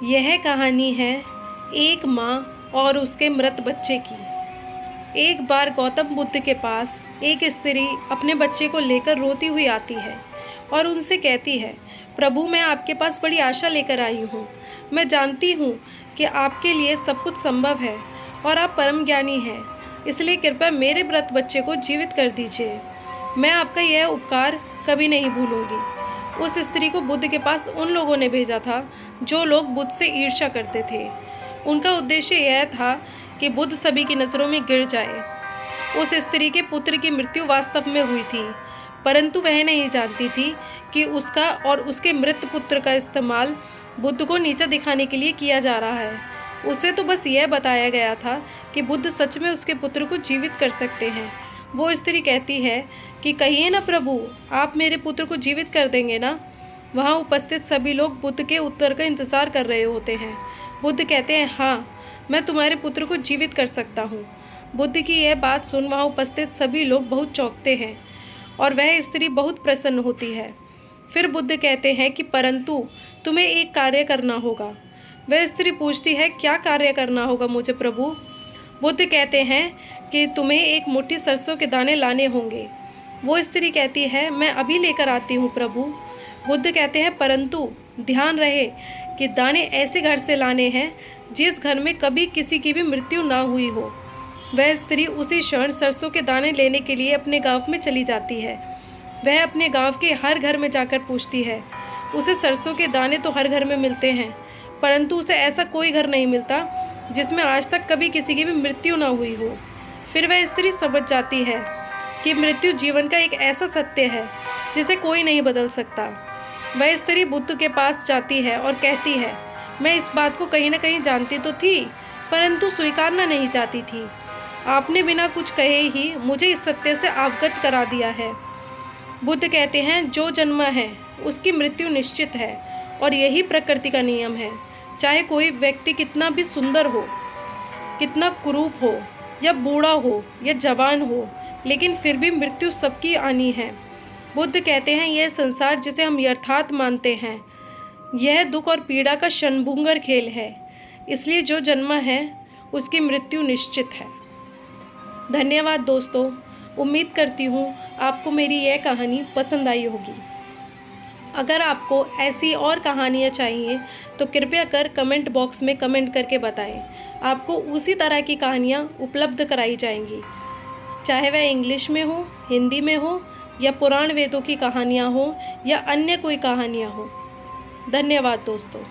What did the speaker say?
यह कहानी है एक माँ और उसके मृत बच्चे की। एक बार गौतम बुद्ध के पास एक स्त्री अपने बच्चे को लेकर रोती हुई आती है और उनसे कहती है, प्रभु मैं आपके पास बड़ी आशा लेकर आई हूँ। मैं जानती हूँ कि आपके लिए सब कुछ संभव है और आप परम ज्ञानी हैं, इसलिए कृपया मेरे मृत बच्चे को जीवित कर दीजिए। मैं आपका यह उपकार कभी नहीं भूलूंगी। उस स्त्री को बुद्ध के पास उन लोगों ने भेजा था जो लोग बुद्ध से ईर्ष्या करते थे। उनका उद्देश्य यह था कि बुद्ध सभी की नज़रों में गिर जाए। उस स्त्री के पुत्र की मृत्यु वास्तव में हुई थी, परंतु वह नहीं जानती थी कि उसका और उसके मृत पुत्र का इस्तेमाल बुद्ध को नीचा दिखाने के लिए किया जा रहा है। उसे तो बस यह बताया गया था कि बुद्ध सच में उसके पुत्र को जीवित कर सकते हैं। वो स्त्री कहती है कि कहिए ना प्रभु, आप मेरे पुत्र को जीवित कर देंगे ना। वहाँ उपस्थित सभी लोग बुद्ध के उत्तर का इंतज़ार कर रहे होते हैं। बुद्ध कहते हैं, हाँ मैं तुम्हारे पुत्र को जीवित कर सकता हूँ। बुद्ध की यह बात सुन वहाँ उपस्थित सभी लोग बहुत चौंकते हैं और वह स्त्री बहुत प्रसन्न होती है। फिर बुद्ध कहते हैं कि परंतु तुम्हें एक कार्य करना होगा। वह स्त्री पूछती है, क्या कार्य करना होगा मुझे प्रभु? बुद्ध कहते हैं कि तुम्हें एक मुट्ठी सरसों के दाने लाने होंगे। वो स्त्री कहती है, मैं अभी लेकर आती हूँ प्रभु। बुद्ध कहते हैं, परंतु ध्यान रहे कि दाने ऐसे घर से लाने हैं जिस घर में कभी किसी की भी मृत्यु ना हुई हो। वह स्त्री उसी क्षण सरसों के दाने लेने के लिए अपने गांव में चली जाती है। वह अपने गांव के हर घर में जाकर पूछती है। उसे सरसों के दाने तो हर घर में मिलते हैं, परंतु उसे ऐसा कोई घर नहीं मिलता जिसमें आज तक कभी किसी की भी मृत्यु ना हुई हो। फिर वह स्त्री समझ जाती है कि मृत्यु जीवन का एक ऐसा सत्य है जिसे कोई नहीं बदल सकता। वह स्त्री बुद्ध के पास जाती है और कहती है, मैं इस बात को कहीं ना कहीं जानती तो थी, परंतु स्वीकारना नहीं चाहती थी। आपने बिना कुछ कहे ही मुझे इस सत्य से अवगत करा दिया है। बुद्ध कहते हैं, जो जन्मा है उसकी मृत्यु निश्चित है और यही प्रकृति का नियम है। चाहे कोई व्यक्ति कितना भी सुंदर हो, कितना कुरूप हो, या बूढ़ा हो या जवान हो, लेकिन फिर भी मृत्यु सबकी आनी है। बुद्ध कहते हैं, यह संसार जिसे हम यथार्थ मानते हैं, यह दुख और पीड़ा का क्षणभंगुर खेल है। इसलिए जो जन्मा है उसकी मृत्यु निश्चित है। धन्यवाद दोस्तों। उम्मीद करती हूँ आपको मेरी यह कहानी पसंद आई होगी। अगर आपको ऐसी और कहानियाँ चाहिए तो कृपया कर कमेंट बॉक्स में कमेंट करके बताएं। आपको उसी तरह की कहानियाँ उपलब्ध कराई जाएंगी, चाहे वह इंग्लिश में हो, हिंदी में हो, या पुराण वेदों की कहानियाँ हो, या अन्य कोई कहानियाँ हो। धन्यवाद दोस्तों।